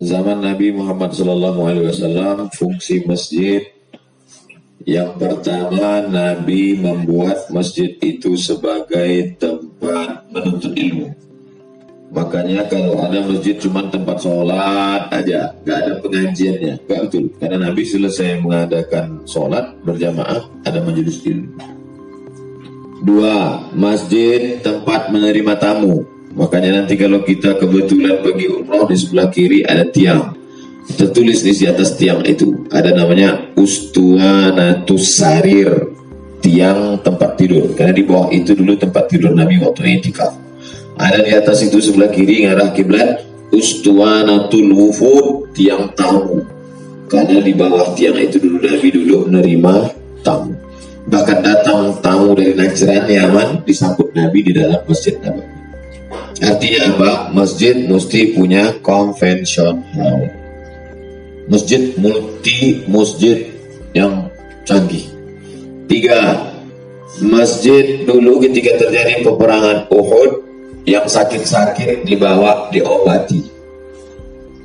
Zaman Nabi Muhammad SAW, fungsi masjid yang pertama, Nabi membuat masjid itu sebagai tempat menuntut ilmu. Makanya kalau ada masjid cuma tempat sholat aja, nggak ada pengajiannya, nggak betul. Karena Nabi selesai mengadakan sholat berjamaah, ada majelis ilmu. Dua, masjid tempat menerima tamu. Makanya nanti kalau kita kebetulan pergi umrah, di sebelah kiri ada tiang. Tertulis di atas tiang itu ada namanya Ustuanatus Sarir, tiang tempat tidur. Karena di bawah itu dulu tempat tidur Nabi waktu i'tikaf. Ada di atas itu sebelah kiri ngarah kiblat Ustuanatul Wufud, tiang tamu. Karena di bawah tiang itu dulu Nabi duduk menerima tamu. Bahkan datang tamu dari Najran, Yaman, disambut Nabi di dalam masjid Nabawi. Artinya apa? Masjid mesti punya convention hall. Masjid masjid yang canggih. Tiga, masjid dulu ketika terjadi peperangan Uhud, yang sakit-sakit dibawa diobati.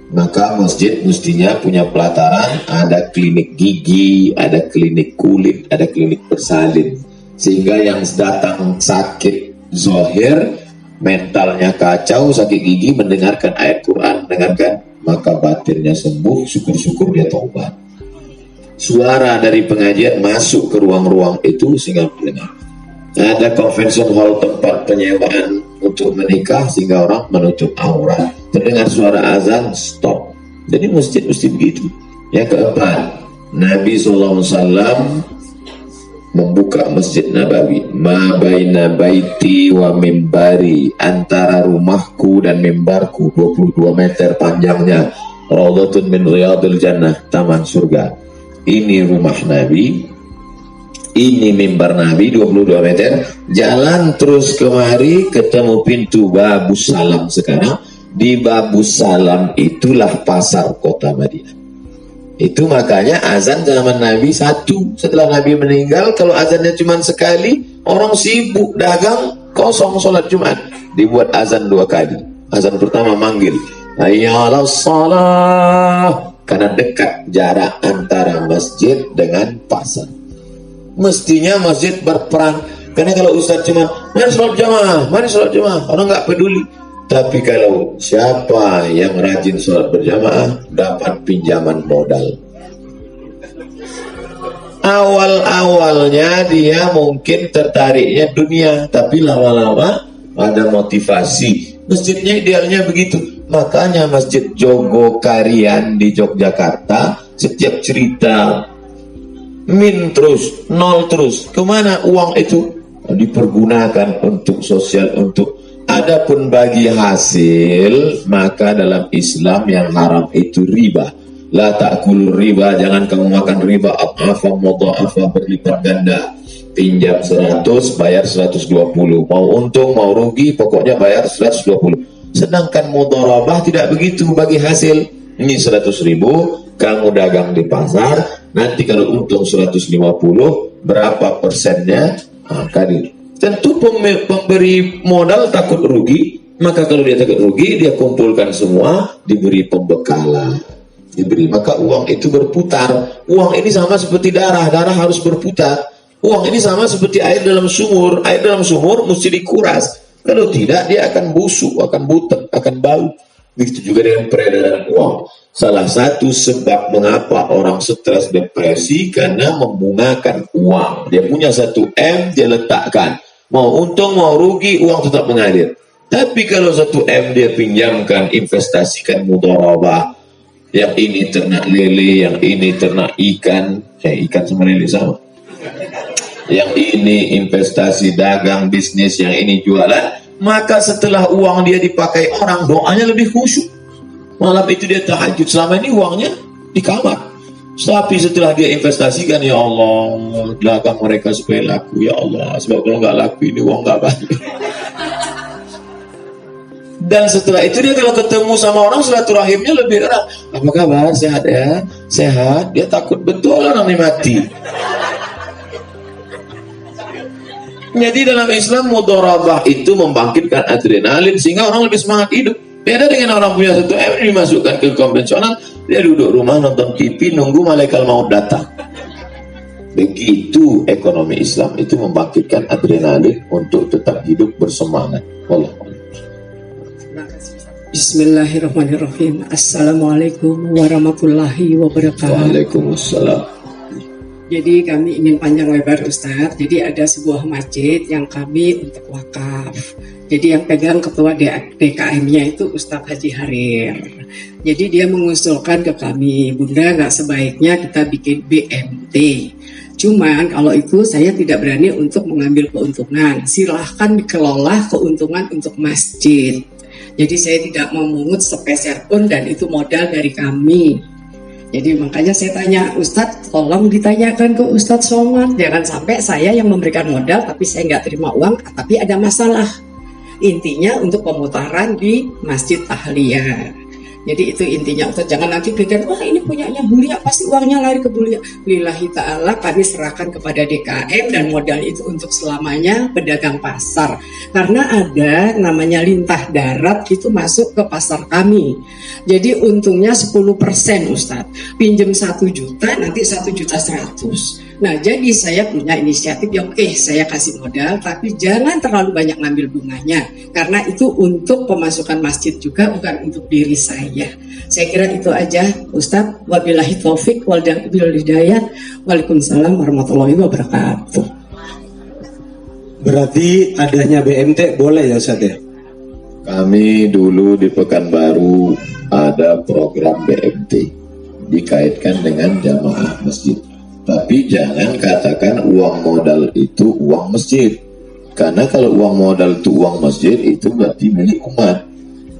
Maka masjid mestinya punya pelataran, ada klinik gigi, ada klinik kulit, ada klinik bersalin. Sehingga yang datang sakit zahir, mentalnya kacau, sakit gigi, mendengarkan ayat Quran, mendengarkan, maka batinnya sembuh, syukur-syukur dia taubat. Suara dari pengajian masuk ke ruang-ruang itu sehingga mendengar. Ada convention hall, tempat penyewaan untuk menikah, sehingga orang menutup aurat. Terdengar suara azan, stop. Jadi masjid mesti begitu. Yang keempat, Nabi SAW membuka Masjid Nabawi. Ma baina baiti wa mimbari, antara rumahku dan mimbarku 22 meter panjangnya. Raudhatun min riyadil jannah, taman surga. Ini rumah Nabi, ini mimbar Nabi 22 meter. Jalan terus kemari ketemu pintu Babus Salam. Sekarang di Babus Salam itulah pasar kota Madinah. Itu makanya azan zaman Nabi satu. Setelah Nabi meninggal, kalau azannya cuma sekali, orang sibuk dagang, kosong sholat Jumat. Dibuat azan 2 kali. Azan pertama manggil, hayya 'alas shalah, karena dekat jarak antara masjid dengan pasar. Mestinya masjid berperan. Karena kalau ustaz cuma mari sholat jamaah, mari sholat jamaah, orang nggak peduli. Tapi kalau siapa yang rajin sholat berjamaah, dapat pinjaman modal. Awal-awalnya dia mungkin tertariknya dunia, tapi lama-lama ada motivasi. Masjidnya idealnya begitu. Makanya Masjid Jogokarian di Yogyakarta, setiap cerita min terus, nol terus. Kemana uang itu? Dipergunakan untuk sosial, untuk adapun bagi hasil, maka dalam Islam yang haram itu riba. La ta'kul riba, jangan kamu makan riba. At'afa mudha'afa, berlipat ganda. Pinjam 100, bayar 120. Mau untung, mau rugi, pokoknya bayar 120. Sedangkan mudharabah tidak begitu bagi hasil. Ini 100.000, kamu dagang di pasar, nanti kalau untung 150, berapa persennya? Kadir. Tentu pemberi modal takut rugi, maka kalau dia takut rugi, dia kumpulkan semua, diberi pembekalan, diberi, maka uang itu berputar. Uang ini sama seperti darah, darah harus berputar. Uang ini sama seperti air dalam sumur, air dalam sumur mesti dikuras. Kalau tidak, dia akan busuk, akan butek, akan bau. Begitu juga dengan peredaran uang. Salah satu sebab mengapa orang stres, depresi, karena membungakan uang. Dia punya 1 M, dia letakkan. Mau untung, mau rugi, uang tetap mengalir. Tapi kalau 1 M dia pinjamkan, investasikan mudharabah. Yang ini ternak lele, yang ini ternak ikan. Ikan sama lele sama. Yang ini investasi dagang, bisnis, yang ini jualan. Maka setelah uang dia dipakai orang, doanya lebih khusyuk. Malam itu dia tahajud. Selama ini uangnya di kamar. Tapi setelah dia investasikan, ya Allah, belakang mereka supaya laku, ya Allah. Sebab kalau nggak laku ini uang nggak balik. Dan setelah itu dia kalau ketemu sama orang, silaturahimnya lebih erat. Apa kabar? Sehat ya? Sehat. Dia takut betul orang ini mati. Jadi dalam Islam mudharabah itu membangkitkan adrenalin sehingga orang lebih semangat hidup. Beda dengan orang punya 1 M dimasukkan ke konvensional, dia duduk rumah nonton TV nunggu malaikat maut datang. Begitu ekonomi Islam itu membangkitkan adrenalin untuk tetap hidup bersemangat. Allah. Bismillahirrahmanirrahim. Assalamualaikum warahmatullahi wabarakatuh. Waalaikumsalam. Jadi kami ingin panjang lebar Ustadz. Jadi ada sebuah masjid yang kami untuk wakaf. Jadi yang pegang ketua DKM-nya itu Ustadz Haji Harir. Jadi dia mengusulkan ke kami, Bunda nggak sebaiknya kita bikin BMT. Cuman kalau itu saya tidak berani untuk mengambil keuntungan. Silahkan dikelola keuntungan untuk masjid. Jadi saya tidak memungut sepeser pun dan itu modal dari kami. Jadi makanya saya tanya, Ustadz tolong ditanyakan ke Ustadz Somad. Jangan sampai saya yang memberikan modal tapi saya nggak terima uang, tapi ada masalah. Intinya untuk pemutaran di Masjid Tahliyah. Jadi itu intinya, Ustadz jangan nanti pikir, wah ini punyanya Bulia, pasti uangnya lari ke Bulia. Lillahi ta'ala kami serahkan kepada DKM dan modal itu untuk selamanya pedagang pasar. Karena ada namanya lintah darat itu masuk ke pasar kami. Jadi untungnya 10% Ustadz. Pinjam 1 juta, nanti 1.100.000. Nah jadi saya punya inisiatif yang saya kasih modal, tapi jangan terlalu banyak ngambil bunganya. Karena itu untuk pemasukan masjid juga, bukan untuk diri saya. Saya kira itu aja Ustadz. Wabillahi taufik wal hidayah. Waalaikumsalam warahmatullahi wabarakatuh. Berarti adanya BMT boleh ya Ustadz ya? Kami dulu di Pekanbaru ada program BMT dikaitkan dengan jamaah masjid. Tapi jangan katakan uang modal itu uang masjid. Karena kalau uang modal itu uang masjid, itu berarti milik umat.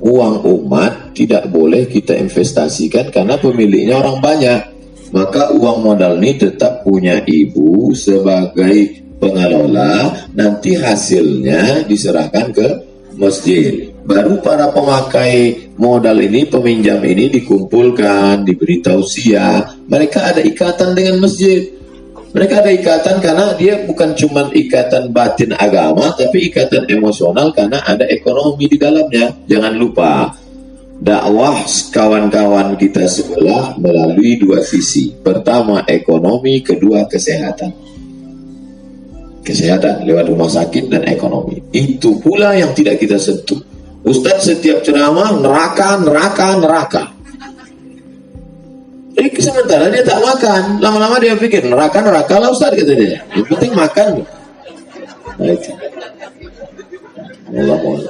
Uang umat tidak boleh kita investasikan karena pemiliknya orang banyak. Maka uang modal ini tetap punya ibu sebagai pengelola, nanti hasilnya diserahkan ke masjid. Baru para pemakai modal ini, peminjam ini dikumpulkan, diberi tausiah. Mereka ada ikatan dengan masjid. Mereka ada ikatan karena dia bukan cuma ikatan batin agama, tapi ikatan emosional karena ada ekonomi di dalamnya. Jangan lupa, dakwah kawan-kawan kita sebelah melalui 2 sisi. Pertama ekonomi, kedua kesehatan. Kesehatan lewat rumah sakit dan ekonomi. Itu pula yang tidak kita sentuh. Ustadz setiap ceramah neraka. Sementara dia tak makan, lama-lama dia pikir neraka lah Ustadz, kata dia. Yang penting makan. Nah, itu. Allah.